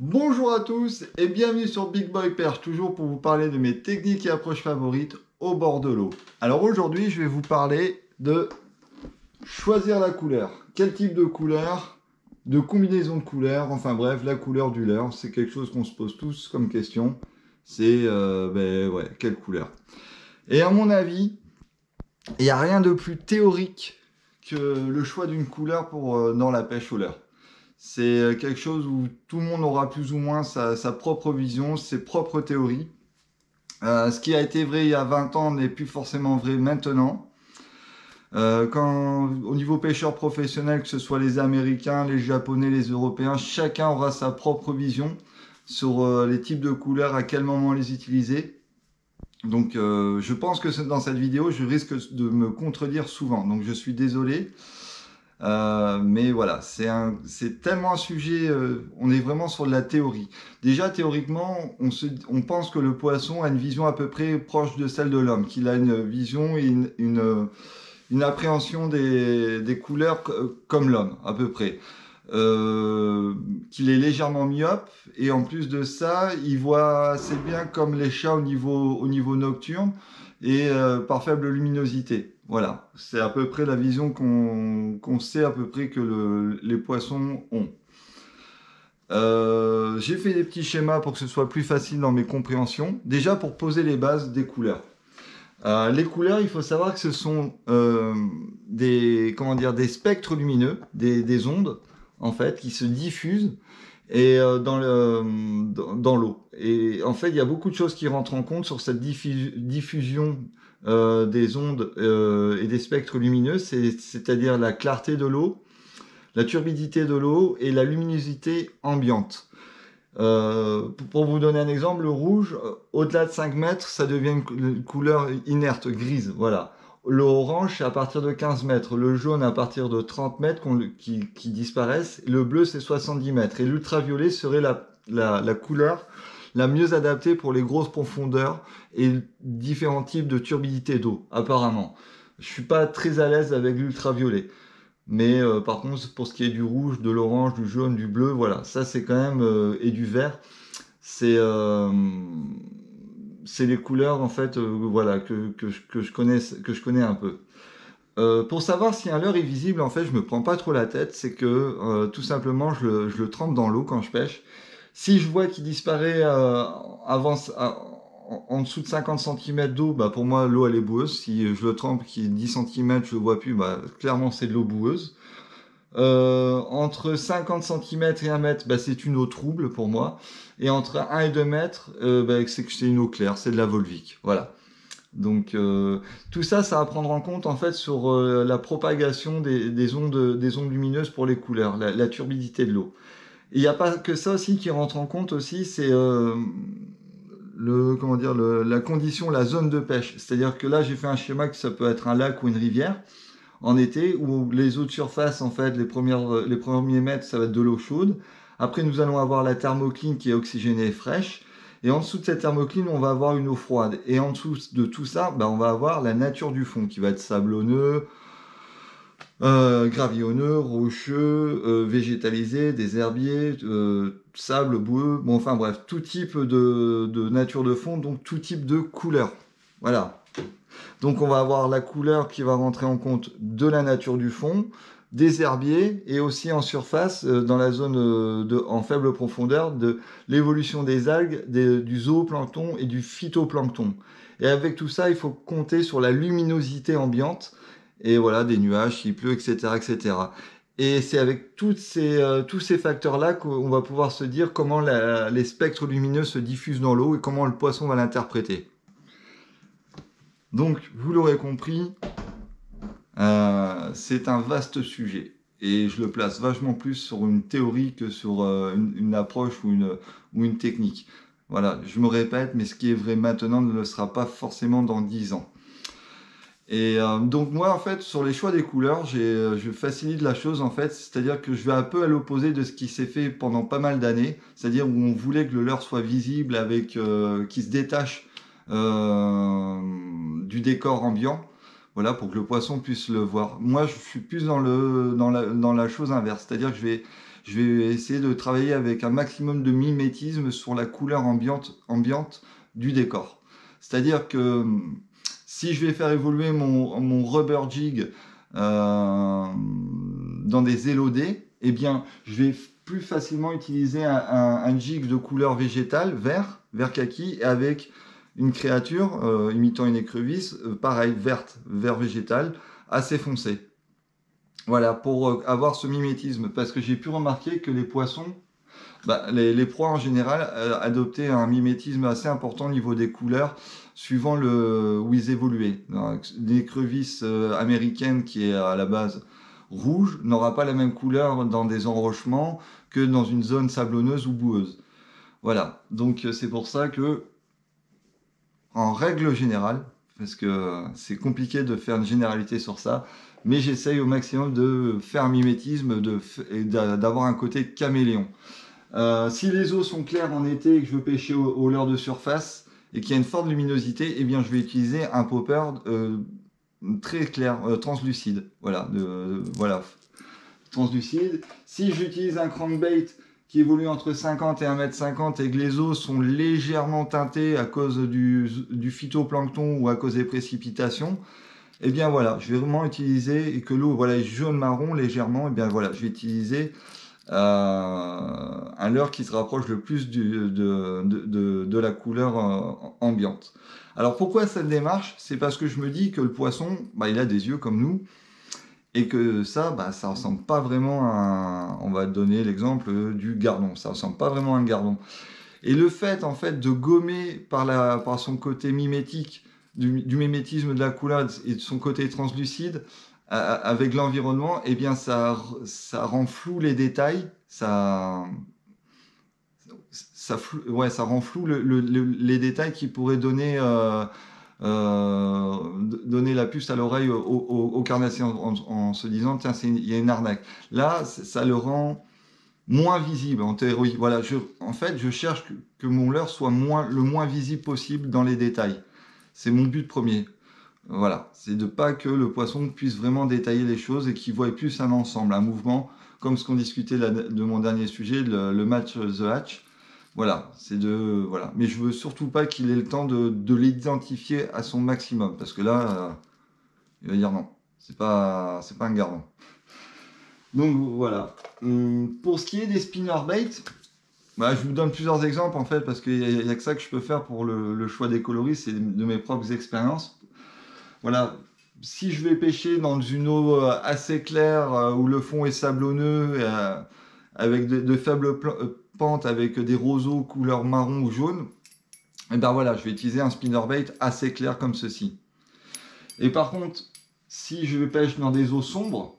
Bonjour à tous et bienvenue sur Big Boy Perche, toujours pour vous parler de mes techniques et approches favorites au bord de l'eau. Alors aujourd'hui, je vais vous parler de choisir la couleur. Quel type de couleur, de combinaison de couleurs, enfin bref, la couleur du leurre, c'est quelque chose qu'on se pose tous comme question. C'est, quelle couleur? Et à mon avis, il n'y a rien de plus théorique que le choix d'une couleur dans la pêche au leurre. C'est quelque chose où tout le monde aura plus ou moins sa propre vision, ses propres théories. Ce qui a été vrai il y a 20 ans n'est plus forcément vrai maintenant. Au niveau pêcheur professionnel, que ce soit les Américains, les Japonais, les Européens, chacun aura sa propre vision sur les types de couleurs, à quel moment les utiliser. Donc je pense que dans cette vidéo, je risque de me contredire souvent. Donc je suis désolé. Mais voilà, c'est tellement un sujet, on est vraiment sur de la théorie. Déjà, théoriquement, on pense que le poisson a une vision à peu près proche de celle de l'homme, qu'il a une vision et une appréhension des couleurs comme l'homme, à peu près. Qu'il est légèrement myope, et en plus de ça, il voit assez bien comme les chats au niveau nocturne, et par faible luminosité. Voilà, c'est à peu près la vision qu'on sait à peu près que les poissons ont. J'ai fait des petits schémas pour que ce soit plus facile dans mes compréhensions. Déjà pour poser les bases des couleurs. Les couleurs, il faut savoir que ce sont des spectres lumineux, des ondes en fait qui se diffusent dans l'eau. Et en fait, il y a beaucoup de choses qui rentrent en compte sur cette diffusion des ondes et des spectres lumineux, c'est-à-dire la clarté de l'eau, la turbidité de l'eau et la luminosité ambiante. Pour vous donner un exemple, le rouge, au-delà de 5 mètres, ça devient une couleur inerte, grise, voilà. Le orange, c'est à partir de 15 mètres. Le jaune, à partir de 30 mètres qui disparaissent. Le bleu, c'est 70 mètres. Et l'ultraviolet serait la couleur la mieux adaptée pour les grosses profondeurs et différents types de turbidité d'eau, apparemment. Je suis pas très à l'aise avec l'ultraviolet. Mais par contre, pour ce qui est du rouge, de l'orange, du jaune, du bleu, voilà, ça c'est quand même et du vert, c'est c'est les couleurs en fait, voilà, que je connais un peu. Pour savoir si un leurre est visible, en fait, je me prends pas trop la tête, c'est que tout simplement, je le trempe dans l'eau quand je pêche. Si je vois qu'il disparaît en dessous de 50 cm d'eau, bah pour moi l'eau elle est boueuse. Si je le trempe qui est 10 cm, je le vois plus, bah clairement c'est de l'eau boueuse. Entre 50 cm et 1 mètre, bah, c'est une eau trouble pour moi. Et entre 1 et 2 mètres, bah, c'est que c'est une eau claire, c'est de la Volvic. Voilà. Donc tout ça, ça à prendre en compte en fait sur la propagation des ondes lumineuses pour les couleurs, la turbidité de l'eau. Il n'y a pas que ça aussi qui rentre en compte aussi, c'est la condition, la zone de pêche. C'est-à-dire que là, j'ai fait un schéma que ça peut être un lac ou une rivière en été, où les eaux de surface, en fait, les premiers mètres, ça va être de l'eau chaude. Après, nous allons avoir la thermocline qui est oxygénée et fraîche. Et en dessous de cette thermocline, on va avoir une eau froide. Et en dessous de tout ça, on va avoir la nature du fond qui va être sablonneux, gravillonneux, rocheux, végétalisé, des herbiers, sable, boueux, bon enfin bref, tout type de nature de fond, donc tout type de couleur. Voilà. Donc on va avoir la couleur qui va rentrer en compte de la nature du fond, des herbiers et aussi en surface, dans la zone en faible profondeur, de l'évolution des algues, du zooplancton et du phytoplancton. Et avec tout ça, il faut compter sur la luminosité ambiante et voilà, des nuages, s'il pleut, etc., etc. Et c'est avec tous ces facteurs-là qu'on va pouvoir se dire comment les spectres lumineux se diffusent dans l'eau et comment le poisson va l'interpréter. Donc, vous l'aurez compris, c'est un vaste sujet. Et je le place vachement plus sur une théorie que sur une approche ou une technique. Voilà, je me répète, mais ce qui est vrai maintenant ne le sera pas forcément dans 10 ans. Et donc moi, en fait, sur les choix des couleurs, je facilite la chose, en fait. C'est-à-dire que je vais un peu à l'opposé de ce qui s'est fait pendant pas mal d'années. C'est-à-dire où on voulait que le leurre soit visible, qui se détache du décor ambiant, voilà, pour que le poisson puisse le voir. Moi, je suis plus dans la chose inverse, c'est-à-dire que je vais essayer de travailler avec un maximum de mimétisme sur la couleur ambiante du décor. C'est-à-dire que si je vais faire évoluer mon rubber jig dans des LOD, eh bien, je vais plus facilement utiliser un jig de couleur végétale, vert kaki, avec une créature imitant une écrevisse, pareil, vert végétal, assez foncé. Voilà, pour avoir ce mimétisme, parce que j'ai pu remarquer que les poissons, les proies en général, adoptaient un mimétisme assez important au niveau des couleurs, suivant où ils évoluaient. L'écrevisse américaine, qui est à la base rouge, n'aura pas la même couleur dans des enrochements que dans une zone sablonneuse ou boueuse. Voilà, donc c'est pour ça que, en règle générale, parce que c'est compliqué de faire une généralité sur ça, mais j'essaye au maximum de faire un mimétisme et d'avoir un côté caméléon. Si les eaux sont claires en été et que je veux pêcher au leurre de surface et qu'il y a une forte luminosité, eh bien je vais utiliser un popper très clair, translucide. Voilà, voilà, translucide. Si j'utilise un crankbait qui évolue entre 50 et 1,50 m et que les eaux sont légèrement teintées à cause du phytoplancton ou à cause des précipitations, eh bien voilà, je vais vraiment utiliser, et que l'eau voilà, est jaune-marron légèrement, eh bien voilà, je vais utiliser un leurre qui se rapproche le plus de la couleur ambiante. Alors pourquoi cette démarche? C'est parce que je me dis que le poisson, il a des yeux comme nous, et que ça ressemble pas vraiment à on va donner l'exemple du gardon, ça ressemble pas vraiment à un gardon. Et le fait en fait de gommer par son côté mimétique, du mimétisme de la couleur et de son côté translucide, avec l'environnement, eh bien ça rend flou les détails, ça rend flou les détails qui pourraient donner la puce à l'oreille au carnassier en se disant tiens, il y a une arnaque. Là, ça le rend moins visible en théorie. Voilà, en fait, je cherche que mon leurre soit le moins visible possible dans les détails. C'est mon but premier. Voilà, c'est de pas que le poisson puisse vraiment détailler les choses et qu'il voie plus un ensemble, un mouvement, comme ce qu'on discutait de mon dernier sujet, le match The Hatch. Voilà, voilà. Mais je veux surtout pas qu'il ait le temps de l'identifier à son maximum, parce que là, il va dire non, c'est pas un gardon. Donc voilà. Pour ce qui est des spinnerbait, je vous donne plusieurs exemples en fait, parce qu'il n'y a que ça que je peux faire pour le choix des coloris, c'est de mes propres expériences. Voilà, si je vais pêcher dans une eau assez claire, où le fond est sablonneux, avec de faibles pentes, avec des roseaux couleur marron ou jaune, et ben voilà, je vais utiliser un spinnerbait assez clair comme ceci. Et par contre, si je pêche dans des eaux sombres,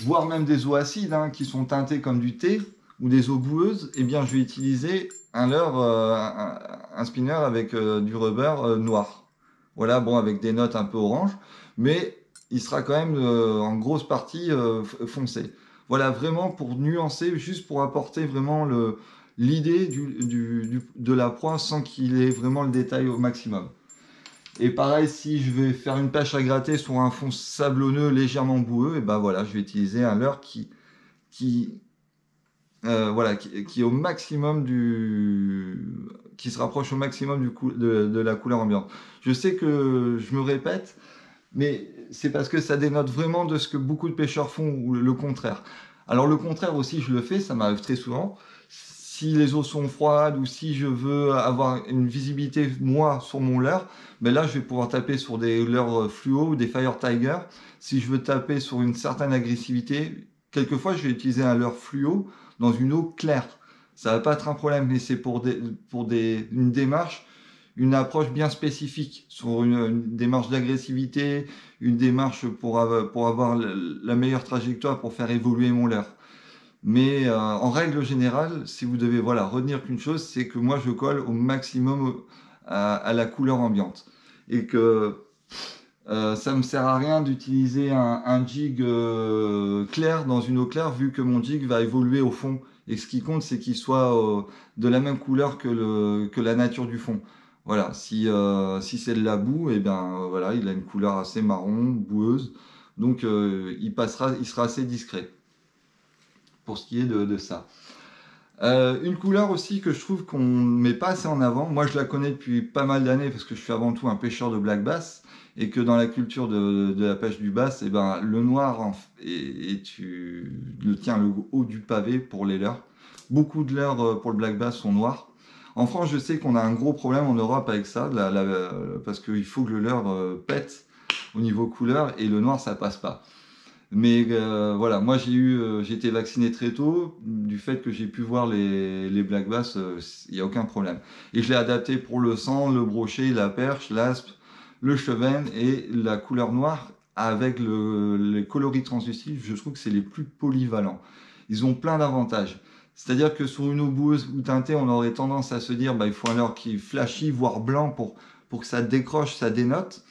voire même des eaux acides qui sont teintées comme du thé, ou des eaux boueuses, eh bien je vais utiliser un leurre, un spinner avec du rubber noir. Voilà, bon, avec des notes un peu orange, mais il sera quand même en grosse partie foncé. Voilà, vraiment pour nuancer, juste pour apporter vraiment l'idée de la proie sans qu'il ait vraiment le détail au maximum. Et pareil, si je vais faire une pêche à gratter sur un fond sablonneux légèrement boueux, et ben voilà, je vais utiliser un leurre qui est au maximum qui se rapproche au maximum de la couleur ambiante. Je sais que je me répète, mais c'est parce que ça dénote vraiment de ce que beaucoup de pêcheurs font, ou le contraire. Alors le contraire aussi, je le fais, ça m'arrive très souvent. Si les eaux sont froides ou si je veux avoir une visibilité, moi, sur mon leurre, là, je vais pouvoir taper sur des leurres fluo ou des Fire Tiger. Si je veux taper sur une certaine agressivité, quelquefois, je vais utiliser un leurre fluo dans une eau claire. Ça va pas être un problème, mais c'est pour une démarche, une approche bien spécifique, sur une démarche d'agressivité, une démarche pour avoir la meilleure trajectoire pour faire évoluer mon leurre. Mais en règle générale, si vous devez retenir qu'une chose, c'est que moi je colle au maximum à la couleur ambiante. Et que ça me sert à rien d'utiliser un jig clair dans une eau claire, vu que mon jig va évoluer au fond. Et ce qui compte, c'est qu'il soit de la même couleur que la nature du fond. Voilà, si c'est de la boue, et bien voilà, il a une couleur assez marron, boueuse. Donc il sera assez discret. pour ce qui est de ça. Une couleur aussi que je trouve qu'on ne met pas assez en avant, moi je la connais depuis pas mal d'années parce que je suis avant tout un pêcheur de black bass et que dans la culture de la pêche du bass, eh ben, le noir et tu le tiens le haut du pavé pour les leurres. Beaucoup de leurres pour le black bass sont noirs. En France, je sais qu'on a un gros problème en Europe avec ça, parce qu'il faut que le leurre pète au niveau couleur et le noir ça passe pas. Mais voilà, moi j'ai été vacciné très tôt, du fait que j'ai pu voir les black bass, il n'y a aucun problème. Et je l'ai adapté pour le sang, le brochet, la perche, l'aspe, le chevenne et la couleur noire avec les coloris translucides, je trouve que c'est les plus polyvalents. Ils ont plein d'avantages. C'est-à-dire que sur une eau boueuse ou teintée, on aurait tendance à se dire bah, il faut un leurre qui flashy, voire blanc pour que ça décroche, ça dénote.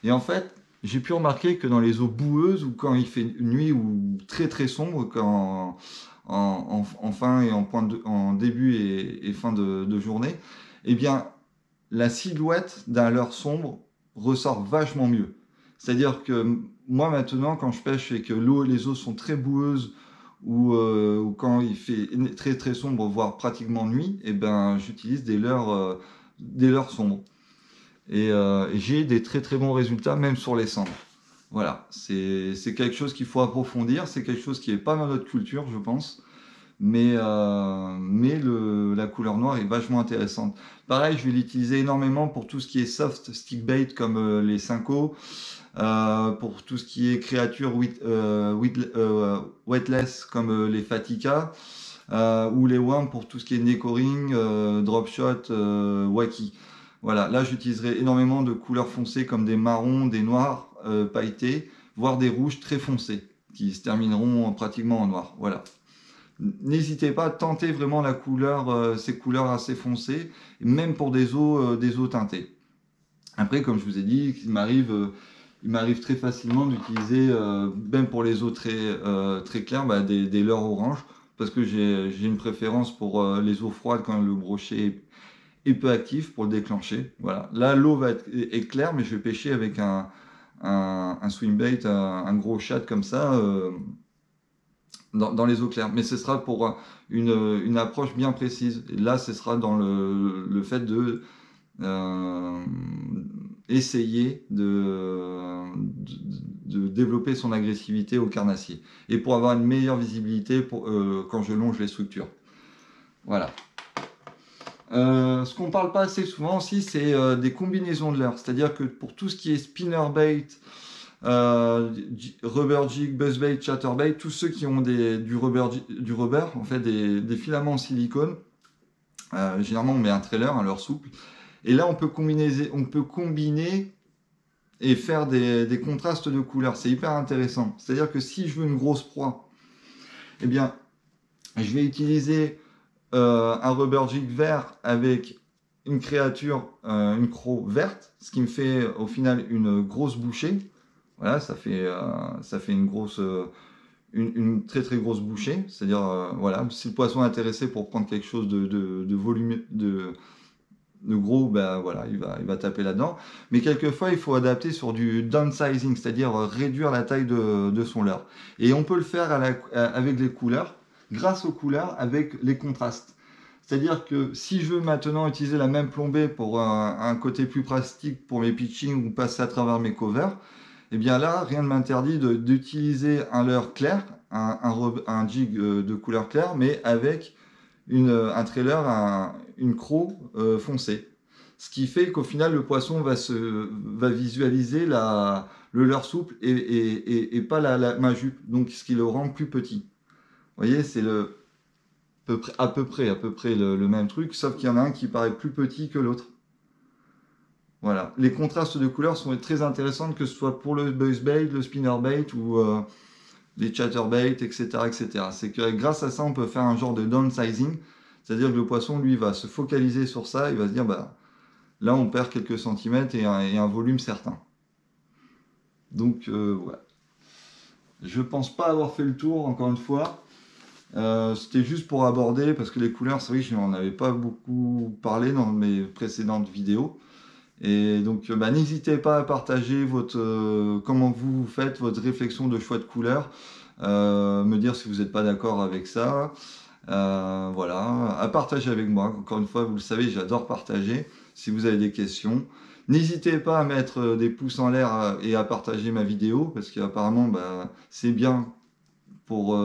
Et en fait, j'ai pu remarquer que dans les eaux boueuses ou quand il fait nuit ou très très sombre, quand en fin et en début et fin de journée, eh bien la silhouette d'un leurre sombre ressort vachement mieux. C'est-à-dire que moi maintenant, quand je pêche et que les eaux sont très boueuses ou quand il fait très très sombre, voire pratiquement nuit, eh ben j'utilise des leurres sombres. Et j'ai des très très bons résultats, même sur les cendres. Voilà, c'est quelque chose qu'il faut approfondir, c'est quelque chose qui n'est pas dans notre culture, je pense. Mais la couleur noire est vachement intéressante. Pareil, je vais l'utiliser énormément pour tout ce qui est soft stick bait comme les Cinco, pour tout ce qui est créatures weightless comme les Fatica, ou les worms pour tout ce qui est necoring, drop shot, wacky. Voilà, là j'utiliserai énormément de couleurs foncées comme des marrons, des noirs pailletés, voire des rouges très foncés, qui se termineront pratiquement en noir. Voilà. N'hésitez pas à tenter vraiment la couleur, ces couleurs assez foncées, même pour des eaux teintées. Après, comme je vous ai dit, il m'arrive très facilement d'utiliser, même pour les eaux très claires, bah, des leurres oranges, parce que j'ai une préférence pour les eaux froides quand le brochet est peu actif pour le déclencher. Voilà. Là, l'eau est claire, mais je vais pêcher avec un swim bait, un gros chat comme ça, dans les eaux claires. Mais ce sera pour une approche bien précise. Et là, ce sera dans le fait de essayer de développer son agressivité au carnassier. Et pour avoir une meilleure visibilité quand je longe les structures. Voilà. Ce qu'on parle pas assez souvent aussi, c'est des combinaisons de leurres. C'est-à-dire que pour tout ce qui est spinnerbait, rubber jig, buzzbait, chatterbait, tous ceux qui ont du rubber, en fait des filaments en silicone, généralement on met un trailer, un leurre souple, et là on peut combiner et faire des contrastes de couleurs. C'est hyper intéressant. C'est-à-dire que si je veux une grosse proie, eh bien je vais utiliser un rubber jig vert avec une créature, une croc verte, ce qui me fait au final une grosse bouchée. Voilà, ça fait une grosse, une très très grosse bouchée. C'est-à-dire, voilà, si le poisson est intéressé pour prendre quelque chose de volume, de gros, ben voilà, il va taper là-dedans. Mais quelquefois, il faut adapter sur du downsizing, c'est-à-dire réduire la taille de son leurre. Et on peut le faire avec les couleurs, grâce aux couleurs, avec les contrastes. C'est-à-dire que si je veux maintenant utiliser la même plombée pour un côté plus pratique pour mes pitching ou passer à travers mes covers, et bien là, rien ne m'interdit d'utiliser un leurre clair, un jig de couleur claire, mais avec un trailer, une croc foncée. Ce qui fait qu'au final, le poisson va visualiser le leurre souple et pas ma jupe, donc ce qui le rend plus petit. Vous voyez, c'est à peu près le même truc, sauf qu'il y en a un qui paraît plus petit que l'autre. Voilà. Les contrastes de couleurs sont très intéressants, que ce soit pour le buzzbait, le spinnerbait ou les chatterbaits, etc., etc. C'est que grâce à ça, on peut faire un genre de downsizing, c'est-à-dire que le poisson, lui, va se focaliser sur ça, il va se dire, bah, là, on perd quelques centimètres et un volume certain. Donc, voilà. Je pense pas avoir fait le tour, encore une fois. C'était juste pour aborder, parce que les couleurs, c'est vrai que je n'en avais pas beaucoup parlé dans mes précédentes vidéos. Et donc n'hésitez pas à partager comment vous faites votre réflexion de choix de couleur, me dire si vous n'êtes pas d'accord avec ça. Voilà, à partager avec moi. Encore une fois, vous le savez, j'adore partager. Si vous avez des questions, n'hésitez pas à mettre des pouces en l'air et à partager ma vidéo, parce qu'apparemment, c'est bien pour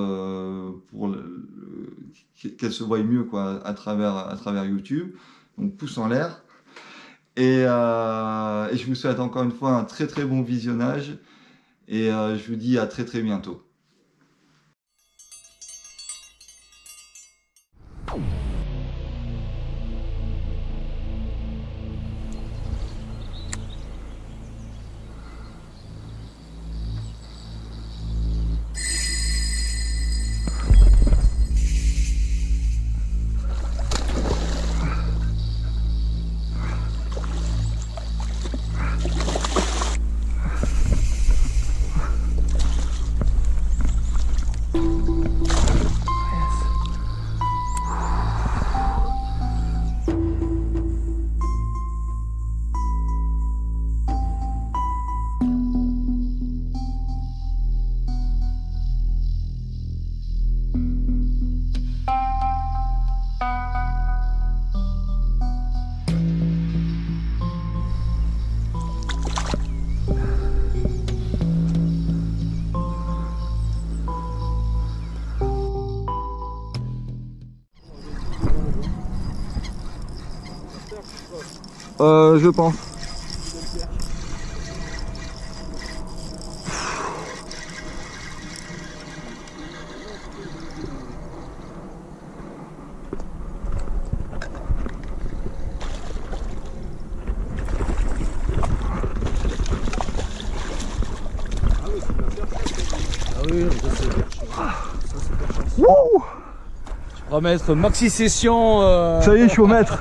qu'elle se voie mieux quoi, à travers YouTube. Donc, pouce en l'air. Et je vous souhaite encore une fois un très très bon visionnage. Et je vous dis à très très bientôt. Je pense. Ah oui, ça c'est On va mettre maxi session. Ça y est, je suis au maître.